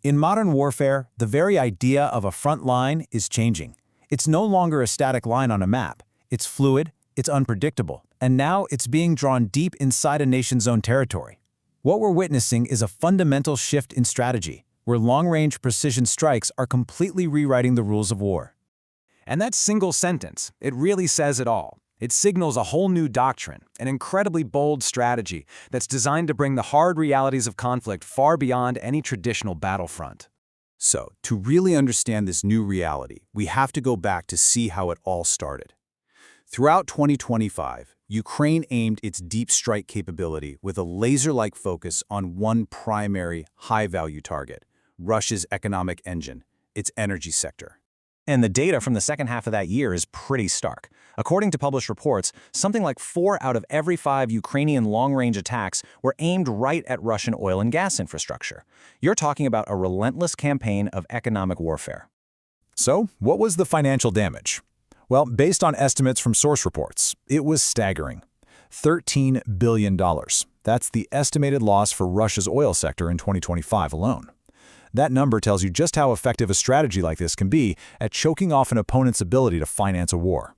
In modern warfare, the very idea of a front line is changing. It's no longer a static line on a map. It's fluid, it's unpredictable, and now it's being drawn deep inside a nation's own territory. What we're witnessing is a fundamental shift in strategy, where long-range precision strikes are completely rewriting the rules of war. And that single sentence, it really says it all. It signals a whole new doctrine, an incredibly bold strategy that's designed to bring the hard realities of conflict far beyond any traditional battlefront. So, to really understand this new reality, we have to go back to see how it all started. Throughout 2025, Ukraine aimed its deep strike capability with a laser-like focus on one primary, high-value target, Russia's economic engine, its energy sector. And the data from the second half of that year is pretty stark. According to published reports, something like 4 out of every 5 Ukrainian long-range attacks were aimed right at Russian oil and gas infrastructure. You're talking about a relentless campaign of economic warfare. So, what was the financial damage? Well, based on estimates from source reports, it was staggering. $13 billion. That's the estimated loss for Russia's oil sector in 2025 alone. That number tells you just how effective a strategy like this can be at choking off an opponent's ability to finance a war.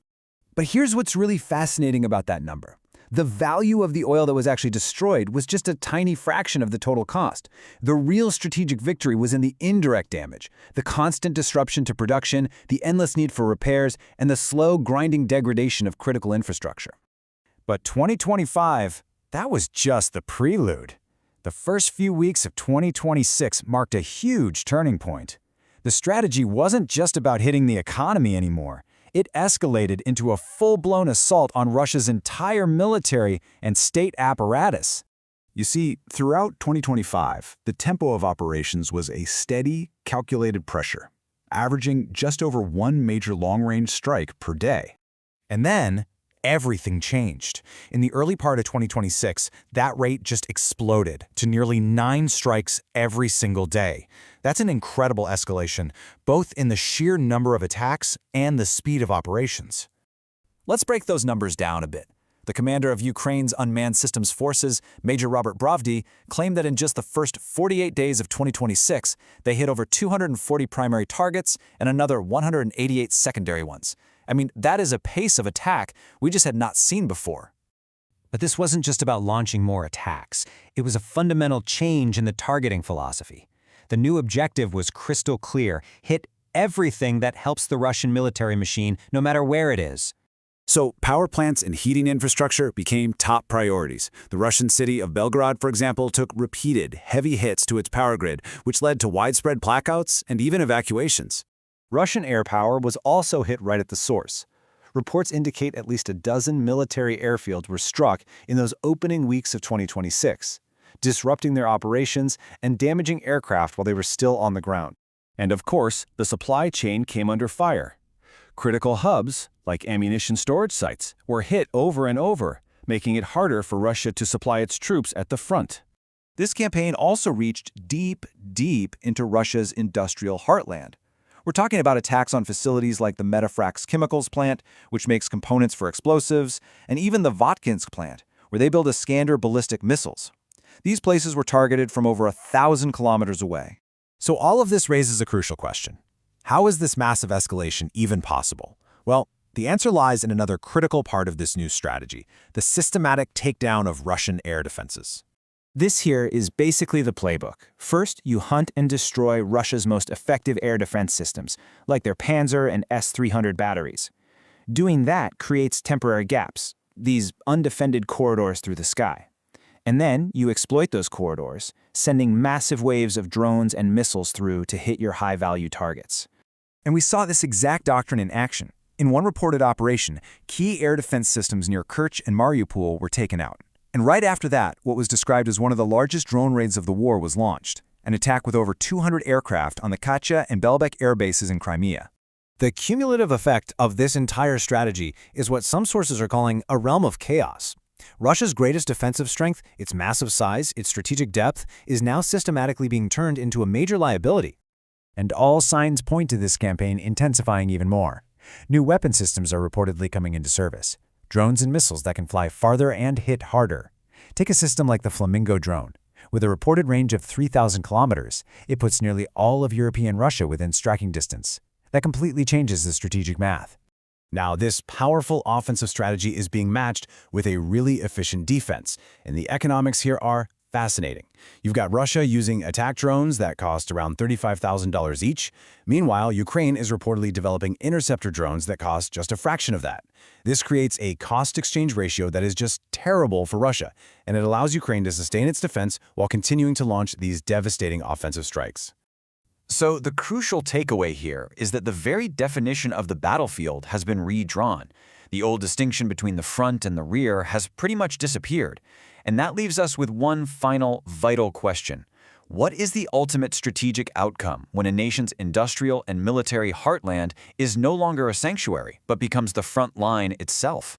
But here's what's really fascinating about that number. The value of the oil that was actually destroyed was just a tiny fraction of the total cost. The real strategic victory was in the indirect damage, the constant disruption to production, the endless need for repairs, and the slow, grinding degradation of critical infrastructure. But 2025, that was just the prelude. The first few weeks of 2026 marked a huge turning point. The strategy wasn't just about hitting the economy anymore. It escalated into a full-blown assault on Russia's entire military and state apparatus. You see, throughout 2025, the tempo of operations was a steady, calculated pressure, averaging just over one major long-range strike per day. And then, everything changed. In the early part of 2026, that rate just exploded to nearly 9 strikes every single day. That's an incredible escalation, both in the sheer number of attacks and the speed of operations. Let's break those numbers down a bit. The commander of Ukraine's Unmanned Systems Forces, Major Robert Brovdy, claimed that in just the first 48 days of 2026, they hit over 240 primary targets and another 188 secondary ones. I mean, that is a pace of attack we just had not seen before. But this wasn't just about launching more attacks. It was a fundamental change in the targeting philosophy. The new objective was crystal clear: hit everything that helps the Russian military machine, no matter where it is. So, power plants and heating infrastructure became top priorities. The Russian city of Belgorod, for example, took repeated, heavy hits to its power grid, which led to widespread blackouts and even evacuations. Russian air power was also hit right at the source. Reports indicate at least a dozen military airfields were struck in those opening weeks of 2026, disrupting their operations and damaging aircraft while they were still on the ground. And of course, the supply chain came under fire. Critical hubs, like ammunition storage sites, were hit over and over, making it harder for Russia to supply its troops at the front. This campaign also reached deep, deep into Russia's industrial heartland. We're talking about attacks on facilities like the Metafrax chemicals plant, which makes components for explosives, and even the Votkinsk plant, where they build Iskander ballistic missiles. These places were targeted from over 1,000 kilometers away. So all of this raises a crucial question. How is this massive escalation even possible? Well, the answer lies in another critical part of this new strategy: the systematic takedown of Russian air defenses. This here is basically the playbook. First, you hunt and destroy Russia's most effective air defense systems, like their Panzer and S-300 batteries. Doing that creates temporary gaps, these undefended corridors through the sky. And then you exploit those corridors, sending massive waves of drones and missiles through to hit your high-value targets. And we saw this exact doctrine in action. In one reported operation, key air defense systems near Kerch and Mariupol were taken out. And right after that, what was described as one of the largest drone raids of the war was launched, an attack with over 200 aircraft on the Katya and Belbek air bases in Crimea. The cumulative effect of this entire strategy is what some sources are calling a realm of chaos. Russia's greatest defensive strength, its massive size, its strategic depth, is now systematically being turned into a major liability. And all signs point to this campaign intensifying even more. New weapon systems are reportedly coming into service. Drones and missiles that can fly farther and hit harder. Take a system like the Flamingo drone, With a reported range of 3,000 kilometers, it puts nearly all of European Russia within striking distance. That completely changes the strategic math. Now, this powerful offensive strategy is being matched with a really efficient defense, and the economics here are fascinating. You've got Russia using attack drones that cost around $35,000 each. Meanwhile, Ukraine is reportedly developing interceptor drones that cost just a fraction of that. This creates a cost-exchange ratio that is just terrible for Russia, and it allows Ukraine to sustain its defense while continuing to launch these devastating offensive strikes. So the crucial takeaway here is that the very definition of the battlefield has been redrawn. The old distinction between the front and the rear has pretty much disappeared. And that leaves us with one final vital question. What is the ultimate strategic outcome when a nation's industrial and military heartland is no longer a sanctuary, but becomes the front line itself?